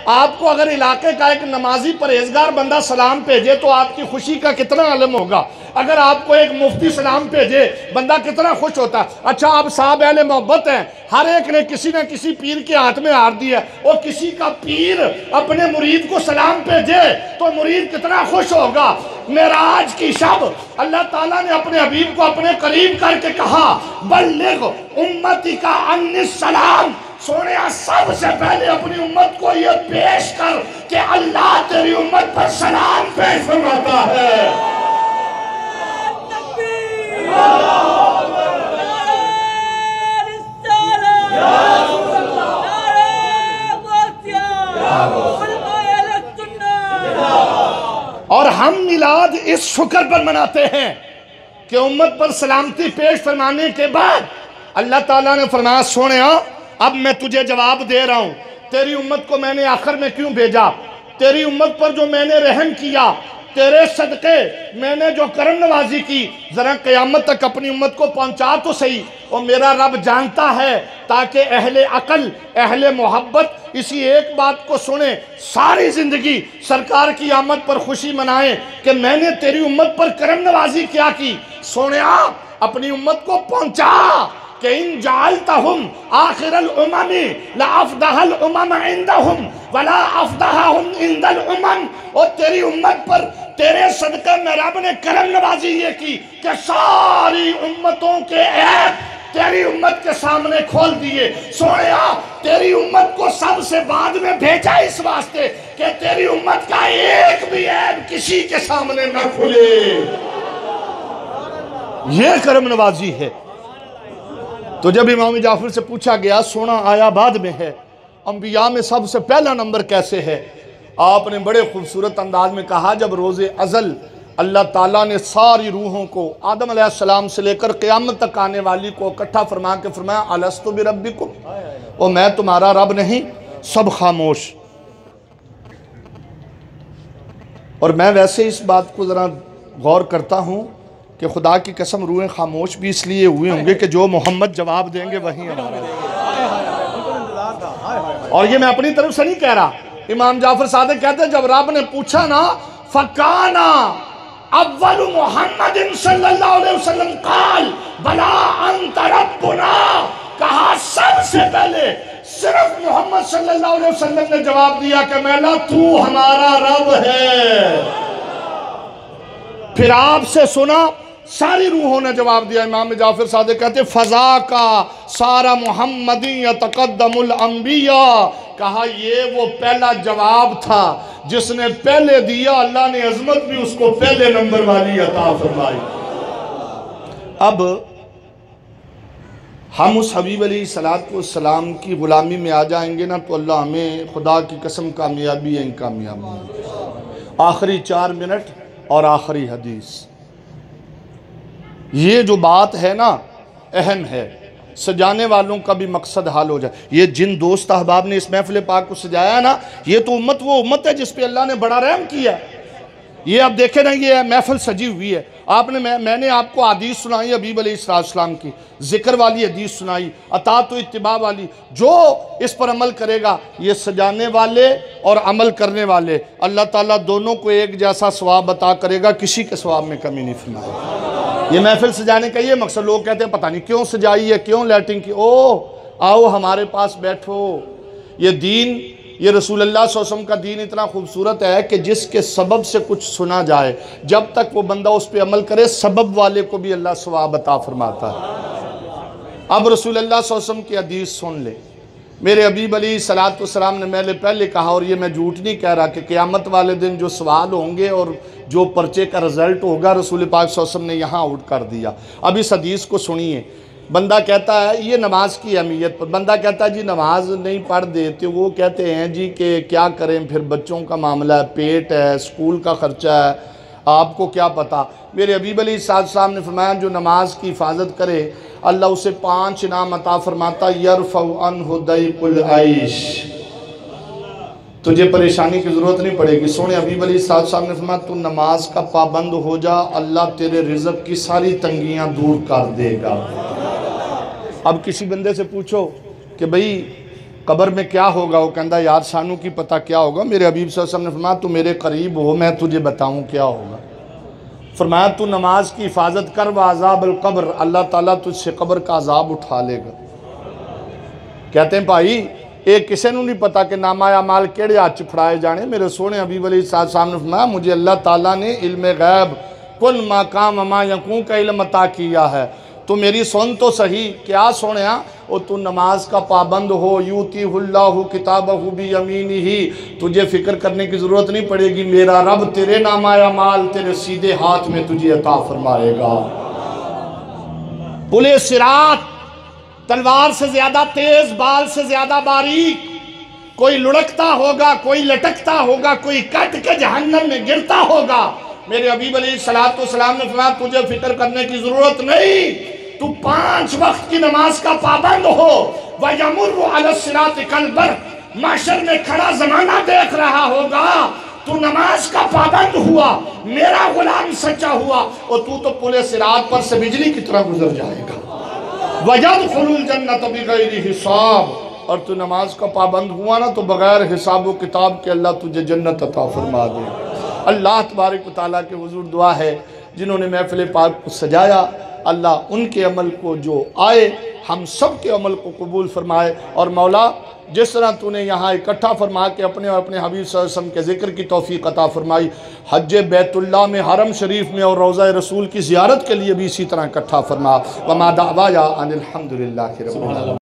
आपको अगर इलाके का एक नमाजी परहेजगार बंदा सलाम भेजे तो आपकी खुशी का कितना आलम होगा। अगर आपको एक मुफ्ती सलाम भेजे बंदा कितना खुश होता है। अच्छा, आप साहब अहले मोहब्बत हैं, हर एक ने किसी न किसी पीर के हाथ में हार दिया और किसी का पीर अपने मुरीद को सलाम भेजे तो मुरीद कितना खुश होगा। मेराज की शब अल्लाह ताला ने अपने हबीब को अपने करीब करके कहा, बल्लिग उम्मती का अन्निस सलाम। सोने सबसे पहले अपनी उम्मत को यह पेश कर कि अल्लाह तेरी उम्मत पर सलाम पेश फरमाता है। और हम मिलाद इस शुक्र पर मनाते हैं कि उम्मत पर सलामती पेश फरमाने के बाद अल्लाह ताला ने फरमाया, सोने अब मैं तुझे जवाब दे रहा हूं, तेरी उम्मत को मैंने आखिर में क्यों भेजा, तेरी उम्मत पर जो मैंने रहम किया, तेरे सदके मैंने जो करम नवाजी की, जरा क़यामत तक अपनी उम्मत को पहुंचा तो सही। और मेरा रब जानता है ताकि अहले अकल अहले मोहब्बत इसी एक बात को सुने, सारी ज़िंदगी सरकार की आमद पर खुशी मनाएं कि मैंने तेरी उम्मत पर करम नवाजी क्या की। सोने अपनी उम्मत को पहुंचा कि इन जालतहुम आखिरल उममी ला अफदहल उमम इंदहुम वला अफदहहुम इंदल उमम। और तेरी उम्मत पर तेरे सदका में रब ने करम नवाजी ये की कि सारी उम्मतों के ऐब तेरी उम्मत के सामने खोल दिए। सोया तेरी उम्मत को सबसे बाद में भेजा इस वास्ते कि तेरी उम्मत का एक भी ऐब किसी के सामने न खुले। ये करम नवाजी है। तो जब इमाम जाफर से पूछा गया, सोना आया बाद में है, अंबिया में सबसे पहला नंबर कैसे है, आपने बड़े खूबसूरत अंदाज में कहा, जब रोज़े अज़ल अल्लाह ताला ने सारी रूहों को आदम अलैहिस्सलाम से लेकर क़यामत तक आने वाली को इकट्ठा फरमा के फरमाया, अलस्तु बिरब्बिकुम, और मैं तुम्हारा रब नहीं, सब खामोश। और मैं वैसे इस बात को ज़रा गौर करता हूँ कि खुदा की कसम रूहें खामोश भी इसलिए हुए होंगे कि जो मोहम्मद जवाब देंगे वही हमारा। और ये मैं अपनी तरफ से नहीं कह रहा, इमाम जाफर सादिक कहते हैं जब रब ने पूछा ना, फकाना अव्वल मुहम्मदिन सल्लल्लाहु अलैहि वसल्लम काल बला अंत रब्बुना, कहा सबसे पहले सिर्फ मोहम्मद सल्लल्लाहु अलैहि वसल्लम ने जवाब दिया कि मैला तू हमारा रब है। फिर आपसे सुना, सारी रूहों ने जवाब दिया। इमाम जाफर सादिक कहते फजा का सारा मुहम्मदी तकद्दमुल अंबिया, कहा ये वो पहला जवाब था जिसने पहले दिया, अल्लाह ने अजमत भी उसको पहले नंबर वाली अता फरमाई। अब हम उस हबीब अलैहिस्सलाम की गुलामी में आ जाएंगे ना तो अल्लाह हमें खुदा की कसम कामयाबी है कामयाबी। आखिरी 4 मिनट और आखिरी हदीस, ये जो बात है ना अहम है, सजाने वालों का भी मकसद हाल हो जाए। ये जिन दोस्त अहबाब ने इस महफिल पाक को सजाया ना, ये तो उम्मत वो उम्मत है जिस पे अल्लाह ने बड़ा रहम किया। ये आप देखें ना, ये महफिल सजी हुई है। आपने मैंने आपको हदीस सुनाई हबीब अलैहिस्सलाम की, जिक्र वाली हदीस सुनाई, अतात व इत्तिबा वाली। जो इस पर अमल करेगा, ये सजाने वाले और अमल करने वाले, अल्लाह ताला दोनों को एक जैसा सवाब अता करेगा, किसी के सवाब में कमी नहीं फरमाएगा। ये महफिल सजाने का ये मकसद, लोग कहते हैं पता नहीं क्यों सजाई है, क्यों लाइटिंग की। ओ आओ हमारे पास बैठो। ये दीन, ये रसूलुल्लाह सल्लल्लाहु अलैहि वसल्लम का दीन इतना खूबसूरत है कि जिसके सबब से कुछ सुना जाए, जब तक वो बंदा उस पर अमल करे, सबब वाले को भी अल्लाह सवाब अता फरमाता है। अब रसूलुल्लाह सल्लल्लाहु अलैहि वसल्लम की हदीस सुन ले। मेरे हबीब अलैहिस्सलाम ने मैंने पहले कहा, और ये मैं झूठ नहीं कह रहा, कि क़यामत वाले दिन जो सवाल होंगे और जो पर्चे का रिज़ल्ट होगा, रसूल पाक सल्लल्लाहु अलैहि वसल्लम ने यहाँ आउट कर दिया। अब इस हदीस को सुनिए। बंदा कहता है ये नमाज की अहमियत पर, बंदा कहता है जी नमाज नहीं पढ़ देते, वो कहते हैं जी कि क्या करें, फिर बच्चों का मामला है, पेट है, स्कूल का ख़र्चा है, आपको क्या पता। मेरे हबीब अलैहिस्सलाम ने फरमाया जो नमाज की हिफाजत करे अल्लाह उसे 5 इनाम अता फरमाता, यरफ़उ अन्हु दैक़ुल ऐश, तुझे परेशानी की ज़रूरत नहीं पड़ेगी। सोने हबीब अलैहिस्सलाम ने फरमाया तू नमाज का पाबंद हो जा, अल्लाह तेरे रिज़्क़ की सारी तंगियाँ दूर कर देगा। अब किसी बंदे से पूछो कि भाई कब्र में क्या होगा? वो कहता यार सानू की पता क्या होगा, मेरे हबीब सल्लल्लाहु अलैहि वसल्लम ने फरमाया तू मेरे करीब हो, मैं तुझे बताऊं क्या होगा। फरमाया तू नमाज की हिफाजत कर, व अज़ाबुल कब्र, अल्लाह ताला तुझसे कब्र का अजाब उठा लेगा। कहते हैं भाई ये किसी को नहीं पता कि नामा अमाल केड़े हाथ च फड़ाए जाने। मेरे सोने हबीब अली साहब सामने फरमाया मुझे अल्लाह ताला ने इल्म गैब कुल माकाम अमा यकूं का इल्म अता किया है। तो मेरी सुन तो सही, क्या सुनया? और तू नमाज का पाबंद हो, यूतीहुल्लाहु किताबहु बियमीनिही, तुझे फिक्र करने की ज़रूरत नहीं पड़ेगी, मेरा रब तेरे नामा अमाल तेरे सीधे हाथ में तुझे अता फरमाएगा। पुले सिरात तलवार से ज़्यादा तेज़, बाल से ज़्यादा बारीक, कोई लुढ़कता होगा, कोई लटकता होगा, कोई कट के जहन्नम में गिरता होगा। मेरे हबीब अलैहिस्सलातु वस्सलाम ने फरमाया तुझे फिक्र करने की ज़रूरत नहीं, तू 5 वक्त की नमाज का पाबंद हो। वयमुर्रु अला सिरात कल बर्क़, माशर में खड़ा ज़माना देख रहा होगा, तू नमाज का पाबंद हुआ, मेरा गुलाम सच्चा हुआ, और तू तो पुले सिरात पर से बिजली की तरह गुजर जाएगा। वयदखुलुल जन्नत बिगैरि हिसाब, और तू नमाज का पाबंद हुआ ना तो बगैर हिसाब व किताब के अल्लाह तुझे जन्नत अता फरमा दे। अल्लाह तबारक व तआला के हुजूर दुआ है जिन्होंने महफिल पाक को सजाया, अल्लाह उनके अमल को जो आए हम सब के अमल को कबूल फरमाए। और मौला जिस तरह तूने यहाँ इकट्ठा फरमा के अपने और अपने हबीब सल्लल्लाहु अलैहि वसल्लम के ज़िक्र की तौफीक अता फरमाई, हज बैतुल्लाह में, हरम शरीफ में और रोज़ा रसूल की ज़ियारत के लिए भी इसी तरह इकट्ठा फरमा। वमा दावा या अनिल हम्दुलिल्लाहि रब्बिल आलमीन।